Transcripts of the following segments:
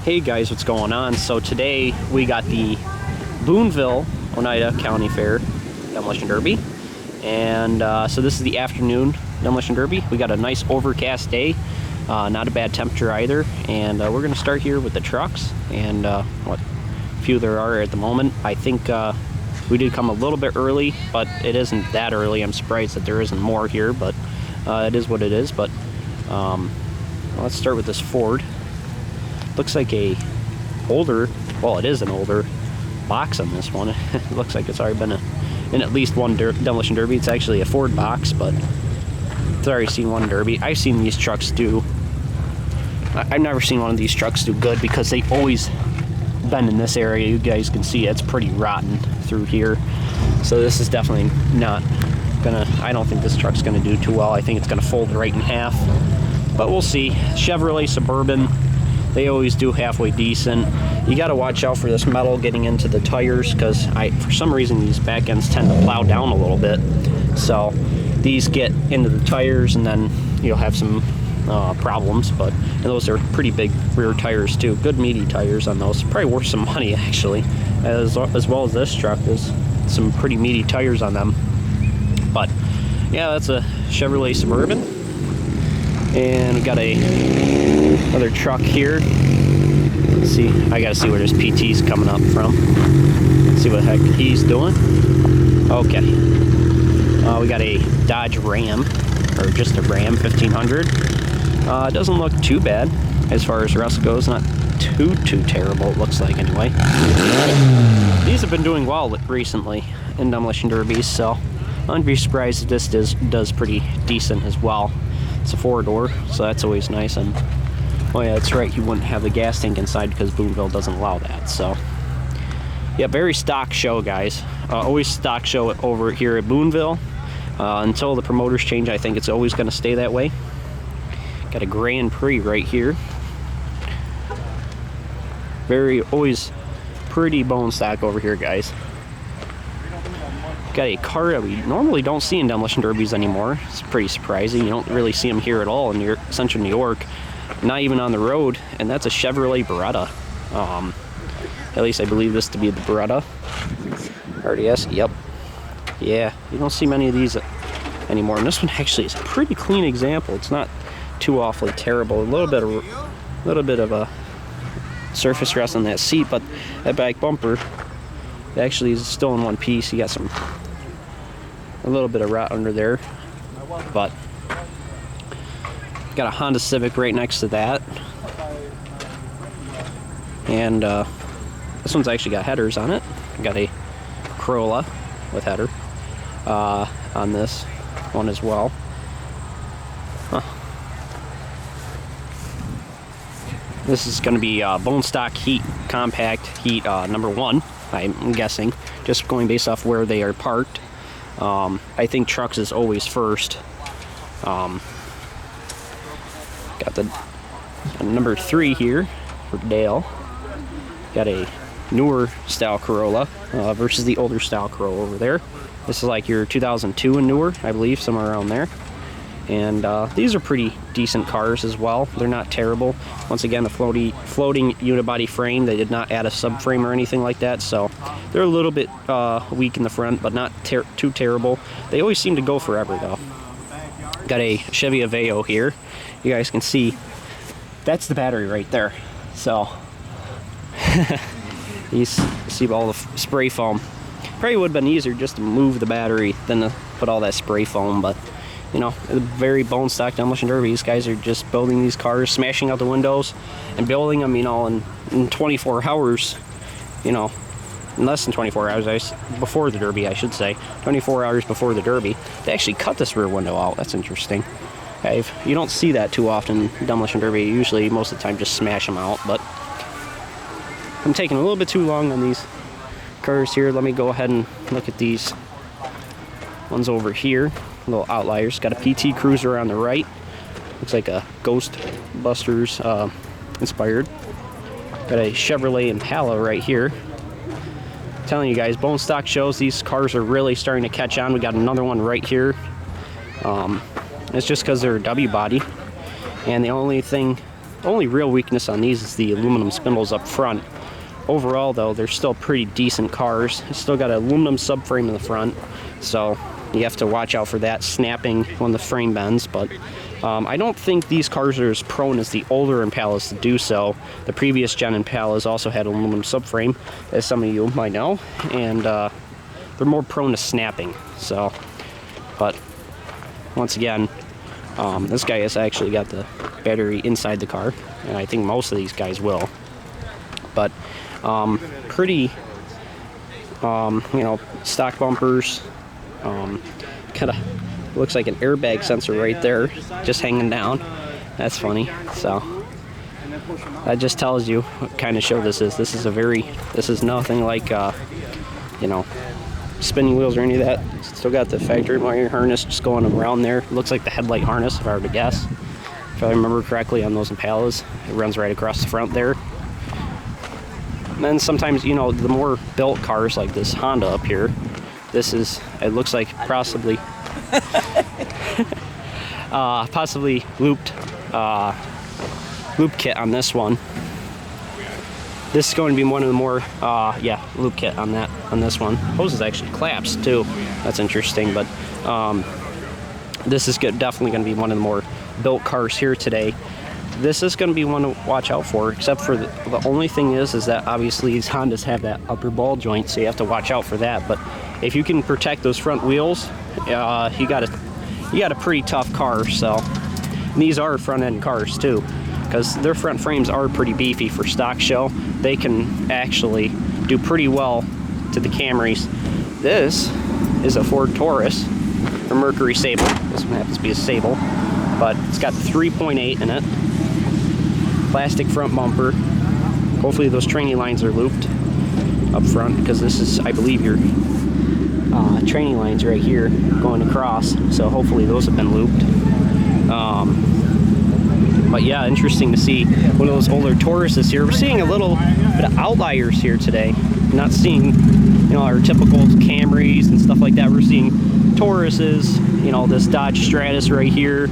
Hey guys, what's going on? So today we got the Boonville, Oneida County Fair Demolition Derby, and so this is the afternoon Demolition Derby. We got a nice overcast day, not a bad temperature either, and we're going to start here with the trucks and what few there are at the moment. I think we did come a little bit early, but it isn't that early. I'm surprised that there isn't more here, but it is what it is. But let's start with this Ford. Looks like a older, well, it is an older box on this one. It looks like it's already been in at least one demolition derby. It's actually a Ford box, but it's already seen one derby. I've seen these trucks do, I've never seen one of these trucks do good because they've always been in this area. You guys can see it's pretty rotten through here. So this is definitely not gonna, I don't think this truck's gonna do too well. I think it's gonna fold right in half, but we'll see. Chevrolet Suburban, they always do halfway decent. You got to watch out for this metal getting into the tires because for some reason these back ends tend to plow down a little bit. So these get into the tires and then you'll have some problems. And those are pretty big rear tires too. Good meaty tires on those. Probably worth some money actually. As well as this truck, there's some pretty meaty tires on them. But yeah, that's a Chevrolet Suburban. And we got another truck here. Let's see, I gotta see where this PT's coming up from. Let's see what the heck he's doing. Okay. We got a Dodge Ram, or just a Ram 1500. It doesn't look too bad as far as rust goes. Not too terrible, it looks like anyway. These have been doing well recently in demolition derbies, so I wouldn't be surprised if this does pretty decent as well. It's a four-door, so that's always nice. And oh yeah, that's right, you wouldn't have the gas tank inside because Boonville doesn't allow that. So yeah, very stock show, guys. Always stock show over here at Boonville. Until the promoters change, I think it's always going to stay that way. Got a Grand Prix right here. Always pretty bone stock over here, guys. Got a car that we normally don't see in demolition derbies anymore. It's pretty surprising. You don't really see them here at all in central New York, not even on the road, and that's a Chevrolet Beretta. At least I believe this to be the Beretta. RDS, yep. Yeah, you don't see many of these anymore, and this one actually is a pretty clean example. It's not too awfully terrible. A little bit of a surface rust on that seat, but that back bumper actually is still in one piece. You got a little bit of rot under there, but got a Honda Civic right next to that, and this one's actually got headers on it. Got a Corolla with header on this one as well. This is going to be bone stock heat, compact heat number 1. I'm guessing, just going based off where they are parked. I think trucks is always first. Got the number 3 here for Dale. Got a newer style Corolla versus the older style Corolla over there. This is like your 2002 and newer, I believe, somewhere around there. And these are pretty decent cars as well. They're not terrible. Once again, the floating unibody frame. They did not add a subframe or anything like that, so they're a little bit weak in the front, but not too terrible. They always seem to go forever, though. Got a Chevy Aveo here. You guys can see that's the battery right there. So you see all the spray foam. Probably would have been easier just to move the battery than to put all that spray foam, but you know, very bone stock demolition derby. These guys are just building these cars, smashing out the windows, and building them, you know, in 24 hours, you know, in less than 24 hours, before the derby, I should say. 24 hours before the derby. They actually cut this rear window out. That's interesting. You don't see that too often in demolition derby. Usually, most of the time, just smash them out, but I'm taking a little bit too long on these cars here. Let me go ahead and look at these ones over here. Little outliers. Got a PT Cruiser on the right. Looks like a Ghostbusters inspired. Got a Chevrolet Impala right here. I'm telling you guys, bone stock shows these cars are really starting to catch on. We got another one right here. It's just because they're a W body, and the only thing only real weakness on these is the aluminum spindles up front. Overall, though, they're still pretty decent cars. It's still got an aluminum subframe in the front, so you have to watch out for that snapping when the frame bends. But I don't think these cars are as prone as the older Impalas to do so. The previous gen Impalas also had aluminum subframe, as some of you might know, and they're more prone to snapping. So, but once again, this guy has actually got the battery inside the car, and I think most of these guys will. But pretty, you know, stock bumpers. Kind of looks like an airbag sensor right there, just hanging down. That's funny. So that just tells you what kind of show this is. This is nothing like, you know, spinning wheels or any of that. It's still got the factory wiring harness just going around there. It looks like the headlight harness, if I were to guess. If I remember correctly on those Impalas, it runs right across the front there. And then sometimes, you know, the more built cars like this Honda up here, it looks like possibly possibly looped loop kit on this one. This is going to be one of the more yeah, loop kit on this one. Hose is actually collapsed too. That's interesting, but this is definitely going to be one of the more built cars here today. This is going to be one to watch out for, except for the only thing is that obviously these Hondas have that upper ball joint, so you have to watch out for that. But if you can protect those front wheels, you got a pretty tough car. So, and these are front end cars too, because their front frames are pretty beefy for stock show. They can actually do pretty well to the Camrys. This is a Ford Taurus, or Mercury Sable. This one happens to be a Sable, but it's got 3.8 in it. Plastic front bumper. Hopefully those training lines are looped up front, because this is, I believe, your training lines right here going across. So hopefully those have been looped. But yeah, interesting to see one of those older Tauruses here. We're seeing a little bit of outliers here today. Not seeing, you know, our typical Camrys and stuff like that. We're seeing Tauruses, you know, this Dodge Stratus right here.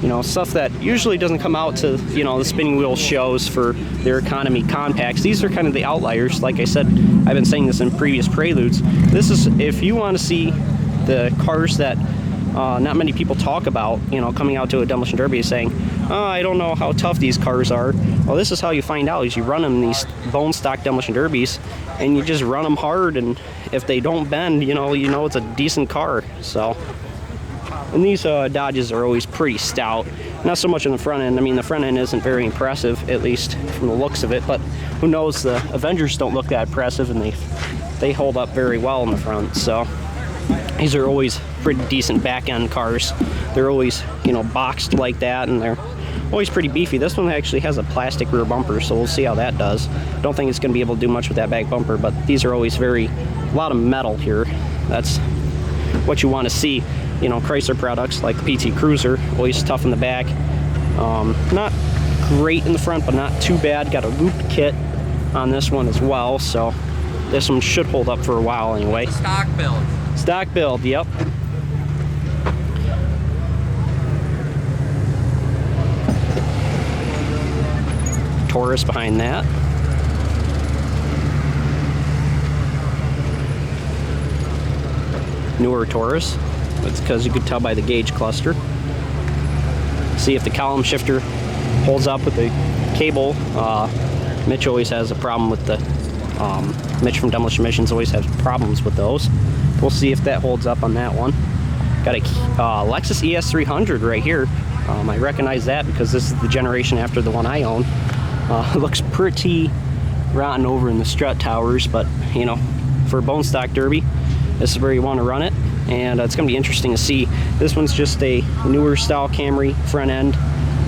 You know, stuff that usually doesn't come out to, you know, the spinning wheel shows for their economy compacts. These are kind of the outliers. Like I said, I've been saying this in previous Preludes. This is, if you want to see the cars that not many people talk about, you know, coming out to a demolition derby saying, oh, I don't know how tough these cars are. Well, this is how you find out, is you run them in these bone stock demolition derbies, and you just run them hard, and if they don't bend, you know it's a decent car. So, and these Dodges are always pretty stout. Not so much on the front end. I mean, the front end isn't very impressive, at least from the looks of it, but who knows, the Avengers don't look that impressive, and they hold up very well in the front. So these are always pretty decent back end cars. They're always, you know, boxed like that, and they're always pretty beefy. This one actually has a plastic rear bumper, so we'll see how that does. Don't think it's going to be able to do much with that back bumper, but these are always a lot of metal here. That's what you want to see. You know, Chrysler products like the PT Cruiser, always tough in the back. Not great in the front, but not too bad. Got a looped kit on this one as well, so this one should hold up for a while anyway. Stock build. Stock build, yep. Taurus behind that. Newer Taurus. That's because you could tell by the gauge cluster. See if the column shifter holds up with the cable. Mitch always has a problem with the Mitch from Demolition Missions always has problems with those. We'll see if that holds up on that one. Got a Lexus ES300 right here. I recognize that because this is the generation after the one I own. It looks pretty rotten over in the strut towers, but you know, for a bone stock derby, this is where you want to run it. And it's going to be interesting to see. This one's just a newer style Camry front end.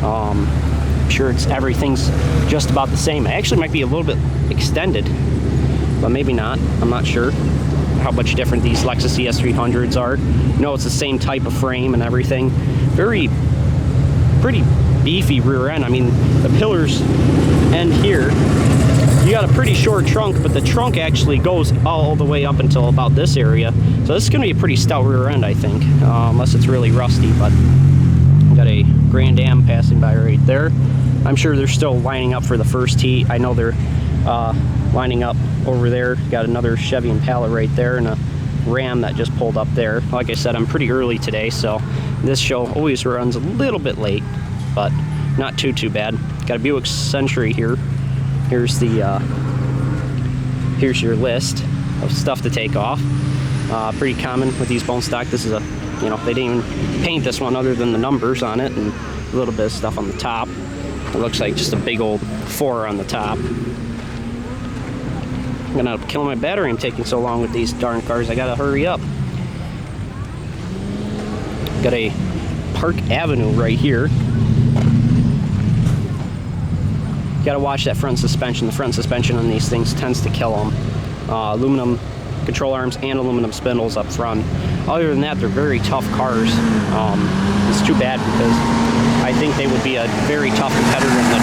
I'm sure everything's just about the same. It actually might be a little bit extended, but maybe not. I'm not sure how much different these Lexus ES300s are. You know, it's the same type of frame and everything. Pretty beefy rear end. I mean, the pillars end here. You got a pretty short trunk, but the trunk actually goes all the way up until about this area. So this is going to be a pretty stout rear end, I think, unless it's really rusty. But got a Grand Am passing by right there. I'm sure they're still lining up for the first heat. I know they're lining up over there. Got another Chevy Impala right there and a Ram that just pulled up there. Like I said, I'm pretty early today, so this show always runs a little bit late, but not too bad. Got a Buick Century here. Here's the here's your list of stuff to take off. Pretty common with these bone stock. This is a, you know, they didn't even paint this one other than the numbers on it and a little bit of stuff on the top. It looks like just a big old 4 on the top. I'm gonna end up killing my battery. I'm taking so long with these darn cars. I gotta hurry up. Got a Park Avenue right here. Gotta watch that front suspension. The front suspension on these things tends to kill them. Aluminum control arms and aluminum spindles up front. Other than that, they're very tough cars. It's too bad because I think they would be a very tough competitor in the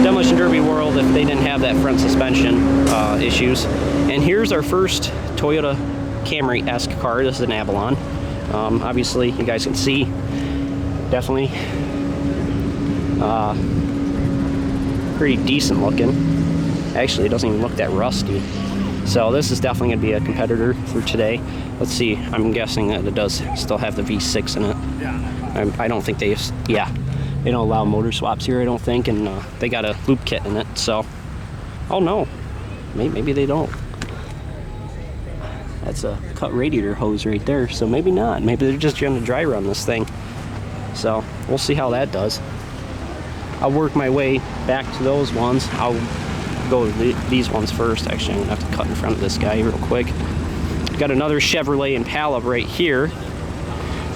Demolition Derby world if they didn't have that front suspension issues. And here's our first Toyota Camry-esque car. This is an Avalon. Obviously, you guys can see, definitely pretty decent looking. Actually, it doesn't even look that rusty. So this is definitely going to be a competitor for today. Let's see. I'm guessing that it does still have the V6 in it. I don't think they don't allow motor swaps here, I don't think, and they got a loop kit in it. So, oh no, maybe they don't. That's a cut radiator hose right there. So maybe not. Maybe they're just trying to dry run this thing. So we'll see how that does. I'll work my way back to those ones. I'll go to these ones first. Actually, I'm gonna have to cut in front of this guy real quick. Got another Chevrolet Impala right here.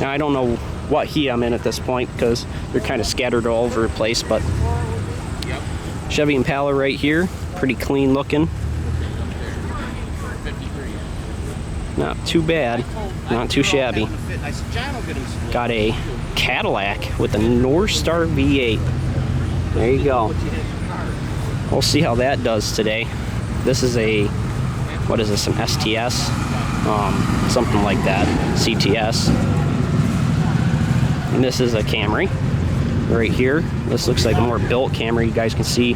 Now I don't know what heat I'm in at this point because they're kind of scattered all over the place, but Chevy Impala right here, pretty clean looking. Not too bad, not too shabby. Got a Cadillac with a North Star V8. There you go. We'll see how that does today. This is a, what is this, an STS? Something like that, CTS. And this is a Camry right here. This looks like a more built Camry. You guys can see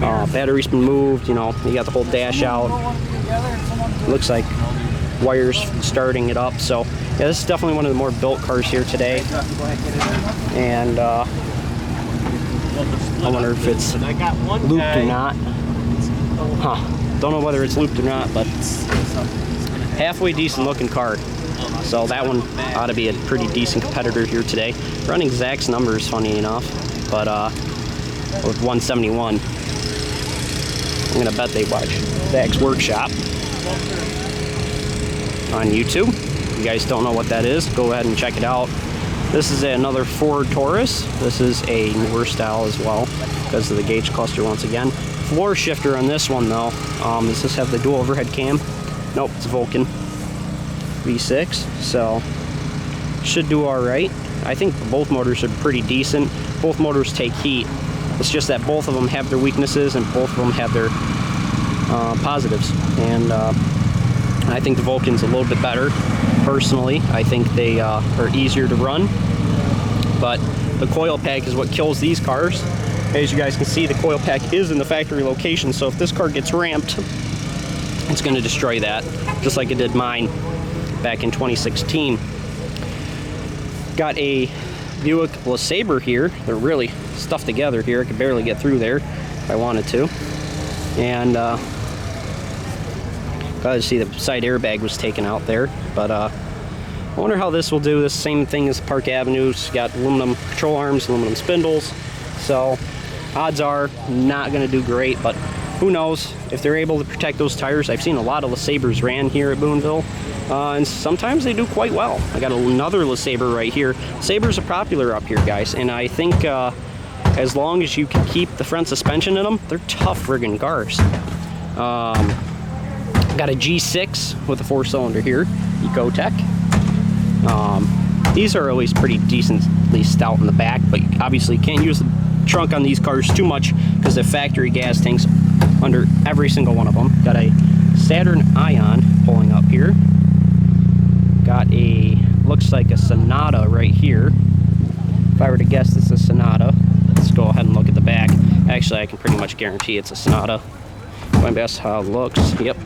battery's been moved, you know, you got the whole dash out. Looks like wires starting it up. So yeah, this is definitely one of the more built cars here today. And I wonder if it's looped or not. Don't know whether it's looped or not, but halfway decent looking car. So that one ought to be a pretty decent competitor here today. Running Zach's numbers, funny enough, but with 171. I'm gonna bet they watch Zach's Workshop on YouTube. If you guys don't know what that is, go ahead and check it out. This is another Ford Taurus. This is a newer style as well because of the gauge cluster once again. Floor shifter on this one though. Does this have the dual overhead cam? Nope, it's Vulcan V6, so should do all right. I think both motors are pretty decent. Both motors take heat. It's just that both of them have their weaknesses and both of them have their positives. And I think the Vulcan's a little bit better. Personally, I think they are easier to run, but the coil pack is what kills these cars. As you guys can see, the coil pack is in the factory location, so if this car gets ramped, it's going to destroy that, just like it did mine back in 2016. Got a Buick LeSabre here. They're really stuffed together here. I could barely get through there if I wanted to. And glad to see the side airbag was taken out there, but I wonder how this will do. This same thing as Park Avenue's got aluminum control arms, aluminum spindles, so odds are not going to do great, but who knows if they're able to protect those tires. I've seen a lot of LeSabres ran here at Boonville, and sometimes they do quite well. I got another LeSabre right here. Sabres are popular up here, guys, and I think as long as you can keep the front suspension in them, they're tough friggin' cars. Got a G6 with a 4-cylinder here, Ecotec. These are always pretty decently stout in the back, but obviously you can't use the trunk on these cars too much because the factory gas tanks under every single one of them. Got a Saturn Ion pulling up here. Got a, looks like a Sonata right here. If I were to guess, this is a Sonata. Let's go ahead and look at the back. Actually, I can pretty much guarantee it's a Sonata. My best how it looks. Yep,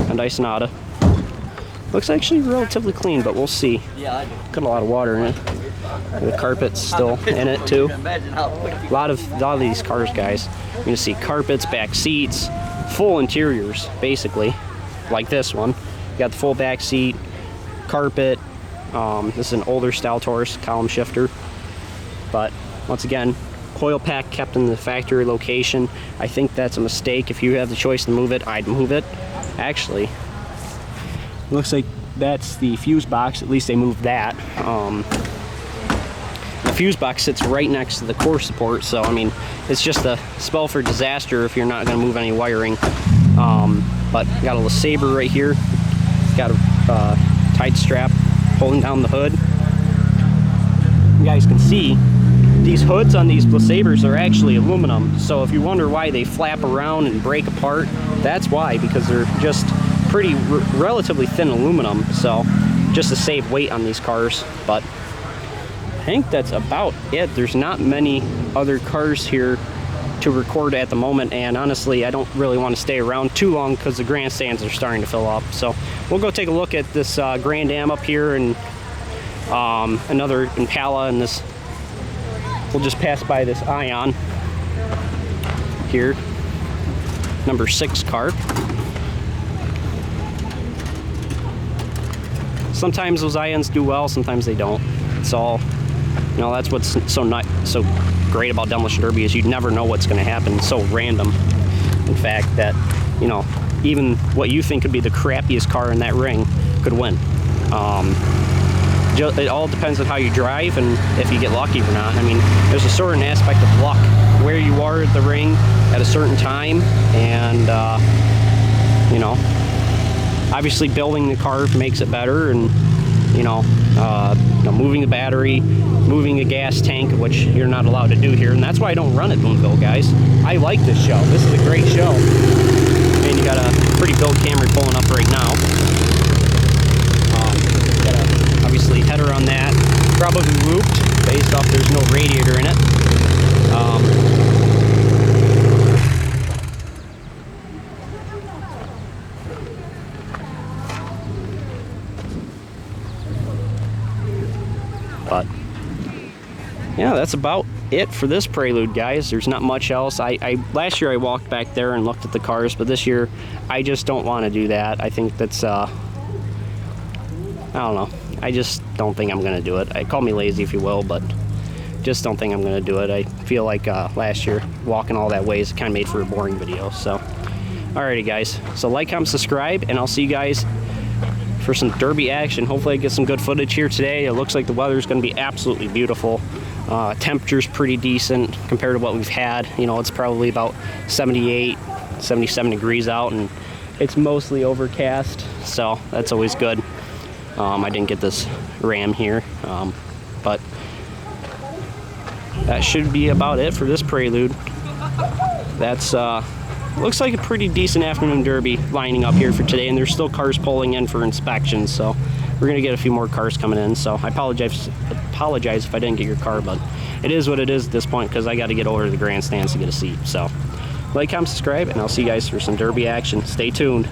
Hyundai Sonata. Looks actually relatively clean, but we'll see. Got a lot of water in it. The carpet's still in it too. A lot of these cars, guys, you're gonna see carpets, back seats, full interiors, basically, like this one. You got the full back seat, carpet. This is an older style Taurus column shifter, but once again, coil pack kept in the factory location. I think that's a mistake. If you have the choice to move it, I'd move it. Actually, looks like that's the fuse box. At least they moved that. The fuse box sits right next to the core support, so I mean, it's just a spell for disaster if you're not going to move any wiring. But got a little Saber right here. Got a tight strap holding down the hood. You guys can see these hoods on these LeSabres are actually aluminum, so if you wonder why they flap around and break apart, that's why, because they're just pretty relatively thin aluminum, so just to save weight on these cars. But I think that's about it. There's not many other cars here to record at the moment, and honestly, I don't really want to stay around too long because the grandstands are starting to fill up. So we'll go take a look at this Grand Am up here, and another Impala, and this. We'll just pass by this Ion here, number 6 car. Sometimes those Ions do well, sometimes they don't. It's all, you know, that's what's so great about Demolition Derby, is you never know what's going to happen. It's so random, in fact, that, you know, even what you think could be the crappiest car in that ring could win. It all depends on how you drive and if you get lucky or not. I mean, there's a certain aspect of luck, where you are at the ring at a certain time, and you know, obviously building the car makes it better, and you know, moving the battery, moving a gas tank, which you're not allowed to do here, and that's why I don't run at Boonville, guys. I like this show. This is a great show, and you got a pretty build Camry pulling up right now. Obviously header on that, probably looped based off there's no radiator in it. But yeah, that's about it for this Prelude, guys. There's not much else. Last year I walked back there and looked at the cars, but this year I just don't want to do that. I think that's I don't know. I just don't think I'm going to do it. Call me lazy if you will, but just don't think I'm going to do it. I feel like last year, walking all that way is kind of made for a boring video. So, alrighty guys. So like, comment, subscribe, and I'll see you guys for some Derby action. Hopefully I get some good footage here today. It looks like the weather's going to be absolutely beautiful. Temperature's pretty decent compared to what we've had. You know, it's probably about 78, 77 degrees out, and it's mostly overcast, so that's always good. I didn't get this Ram here, but that should be about it for this Prelude. That's looks like a pretty decent afternoon Derby lining up here for today, and there's still cars pulling in for inspections, so we're gonna get a few more cars coming in. So I apologize if I didn't get your car, but it is what it is at this point, because I got to get over to the grandstands to get a seat. So like, comment, subscribe, and I'll see you guys for some Derby action. Stay tuned.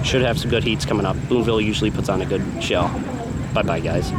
Should have some good heats coming up. Boonville usually puts on a good show. Bye-bye, guys.